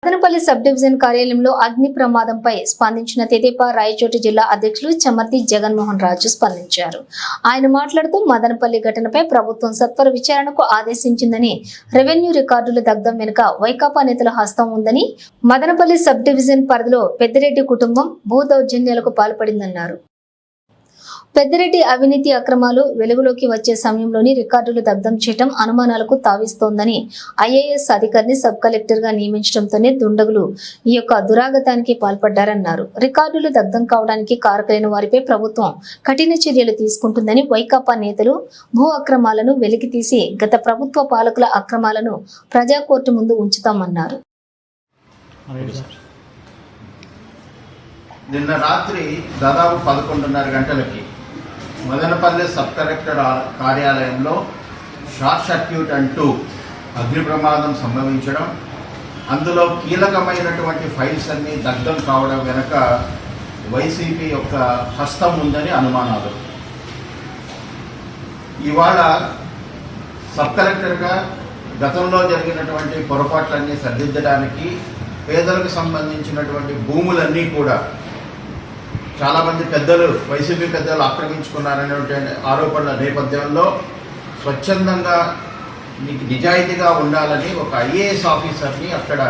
Madanapalle sub division కార్యాలయంలో అగ్ని ప్రమాదంపై స్పందించిన తెదేపా రాయచోటి జిల్లా అధ్యక్షులు చమర్తి జగన్మోహన్ రాజు స్పందించారు. ఆయన మాట్లాడుతూ మదనపల్లి ఘటనపై ప్రభుత్వం సత్వర విచారణకు ఆదేశించిందని, రెవెన్యూ రికార్డుల దగ్ధం వెనుక వైకాపా నేతల హస్తం ఉందని, మదనపల్లి సబ్ డివిజన్ పరిధిలో పెద్దిరెడ్డి కుటుంబం భూ దౌర్జన్యాలకు పాల్పడిందన్నారు. పెద్దిరెడ్డి అవినీతి అక్రమాలు వెలుగులోకి వచ్చే సమయంలోని రికార్డులు దగ్ధం చేయడం అనుమానాలకు తావిస్తోందని, ఐఏఎస్ అధికారిని సబ్ కలెక్టర్ గా నియమించడంతోనే దుండగులు ఈ యొక్క దురాగతానికి పాల్పడ్డారన్నారు. రికార్డులు దగ్ధం కావడానికి కారకులైన వారిపై ప్రభుత్వం కఠిన చర్యలు తీసుకుంటుందని, వైకాపా నేతలు భూ అక్రమాలను వెలికితీసి గత ప్రభుత్వ పాలకుల అక్రమాలను ప్రజా కోర్టు ముందు ఉంచుతామన్నారు. నిన్న రాత్రి దాదాపు 11:30 గంటలకి మదనపల్లి సబ్ కలెక్టర్ కార్యాలయంలో షార్ట్ సర్క్యూట్ అంటూ అగ్ని ప్రమాదం సంభవించడం, అందులో కీలకమైనటువంటి ఫైల్స్ అన్నీ దగ్ధం కావడం వెనుక వైసీపీ యొక్క హస్తం ఉందని అనుమానాలు. ఇవాళ సబ్ కలెక్టర్గా గతంలో జరిగినటువంటి పొరపాట్లన్నీ సరిదిద్దడానికి పేదలకు సంబంధించినటువంటి భూములన్నీ కూడా చాలామంది పెద్దలు, వైసీపీ పెద్దలు ఆక్రమించుకున్నారనేటువంటి ఆరోపణల నేపథ్యంలో స్వచ్ఛందంగా నిజాయితీగా ఉండాలని ఒక ఐఏఎస్ ఆఫీసర్ని అక్కడ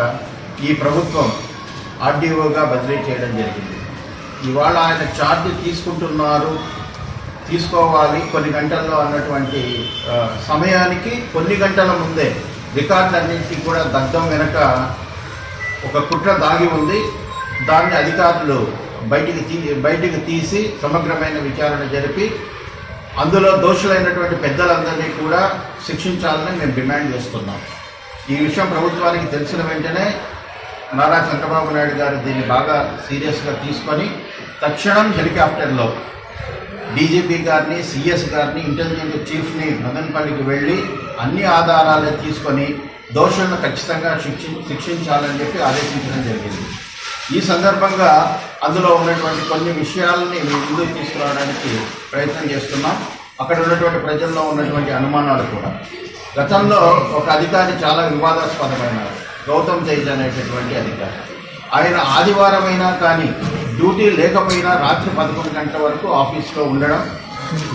ఈ ప్రభుత్వం ఆర్డీఓగా బదిలీ చేయడం జరిగింది. ఇవాళ ఆయన ఛార్జ్ తీసుకోవాలి కొన్ని గంటల్లో అన్నటువంటి సమయానికి కొన్ని గంటల ముందే రికార్డులన్నింటినీ కూడా దగ్ధం వెనక ఒక కుట్ర దాగి ఉంది. దాన్ని అధికారులు బయటికి తీసి సమగ్రమైన విచారణ జరిపి అందులో దోషులైనటువంటి పెద్దలందరినీ కూడా శిక్షించాలని మేము డిమాండ్ చేస్తున్నాం. ఈ విషయం ప్రభుత్వానికి తెలిసిన వెంటనే నారా చంద్రబాబు నాయుడు గారు దీన్ని బాగా సీరియస్గా తీసుకొని తక్షణం హెలికాప్టర్లో డీజీపీ గారిని, సిఎస్ గారిని, ఇంటెలిజెన్స్ చీఫ్ని మదనపల్లికి వెళ్ళి అన్ని ఆధారాలు తీసుకొని దోషులను ఖచ్చితంగా శిక్షించాలని చెప్పి ఆదేశించడం జరిగింది. ఈ సందర్భంగా అందులో ఉన్నటువంటి కొన్ని విషయాలని ముందుకు తీసుకురావడానికి ప్రయత్నం చేస్తున్నాం. అక్కడ ఉన్నటువంటి ప్రజల్లో ఉన్నటువంటి అనుమానాలు కూడా. గతంలో ఒక అధికారి చాలా వివాదాస్పదమైనారు, గౌతమ్ తేజ్ అనేటటువంటి అధికారి. ఆయన ఆదివారం అయినా కానీ డ్యూటీ లేకపోయినా రాత్రి 11 గంటల వరకు ఆఫీస్లో ఉండడం,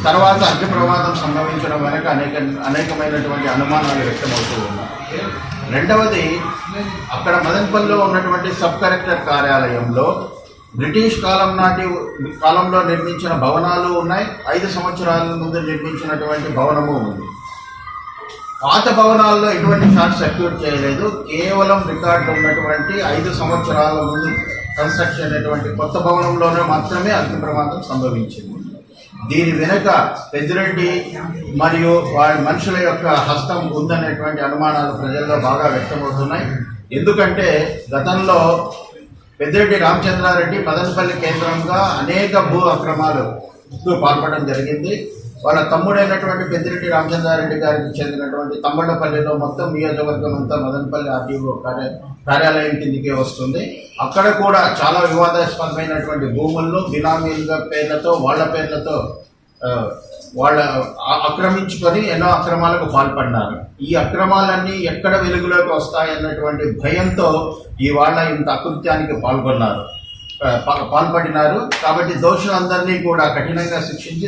తర్వాత అగ్ని ప్రమాదం సంభవించడం వెనక అనేకమైనటువంటి అనుమానాలు వ్యక్తమవుతూ ఉన్నాయి. రెండవది, అక్కడ మదనపల్లిలో ఉన్నటువంటి సబ్ కలెక్టర్ కార్యాలయంలో బ్రిటిష్ కాలంలో నిర్మించిన భవనాలు ఉన్నాయి, 5 సంవత్సరాల ముందు నిర్మించినటువంటి భవనము ఉంది. పాత భవనాల్లో ఎటువంటి షార్ట్ సర్క్యూట్ చేయలేదు, కేవలం రికార్డు ఉన్నటువంటి 5 సంవత్సరాల ముందు కన్స్ట్రక్షన్ అయినటువంటి కొత్త భవనంలోనే మాత్రమే అగ్ని ప్రమాదం సంభవించింది. దీని వెనుక పెద్దిరెడ్డి మరియు వారి మనుషుల యొక్క హస్తం ఉందనేటువంటి అనుమానాలు ప్రజల్లో బాగా వ్యక్తమవుతున్నాయి. ఎందుకంటే గతంలో పెద్దిరెడ్డి రామచంద్రారెడ్డి మదనపల్లి కేంద్రంగా అనేక భూ అక్రమాలకు పాల్పడడం జరిగింది. వాళ్ళ తమ్ముడైనటువంటి పెద్దిరెడ్డి రామచంద్రారెడ్డి గారికి చెందినటువంటి తమ్మడపల్లిలో మొత్తం నియోజకవర్గం అంతా మదనపల్లి ఆర్డీఓ కార్యాలయం కిందికే వస్తుంది. అక్కడ కూడా చాలా వివాదాస్పదమైనటువంటి భూములను బినామీలుగా పేర్లతో వాళ్ళ పేర్లతో వాళ్ళ ఆక్రమించుకొని ఎన్నో అక్రమాలకు పాల్పడినారు. ఈ అక్రమాలన్నీ ఎక్కడ వెలుగులోకి వస్తాయన్నటువంటి భయంతో ఇవాళ ఇంత అకృత్యానికి పాల్పడినారు. కాబట్టి దోషులందరినీ కూడా కఠినంగా శిక్షించి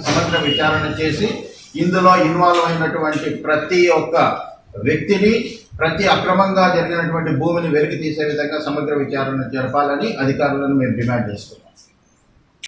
సమగ్ర విచారణ చేసి ఇందులో ఇన్వాల్వ్ అయినటువంటి ప్రతి ఒక్క వ్యక్తిని, ప్రతి అక్రమంగా జరిగినటువంటి భూమిని వెలికి తీసే విధంగా సమగ్ర విచారణ జరపాలని అధికారులను మేము డిమాండ్ చేస్తున్నాం.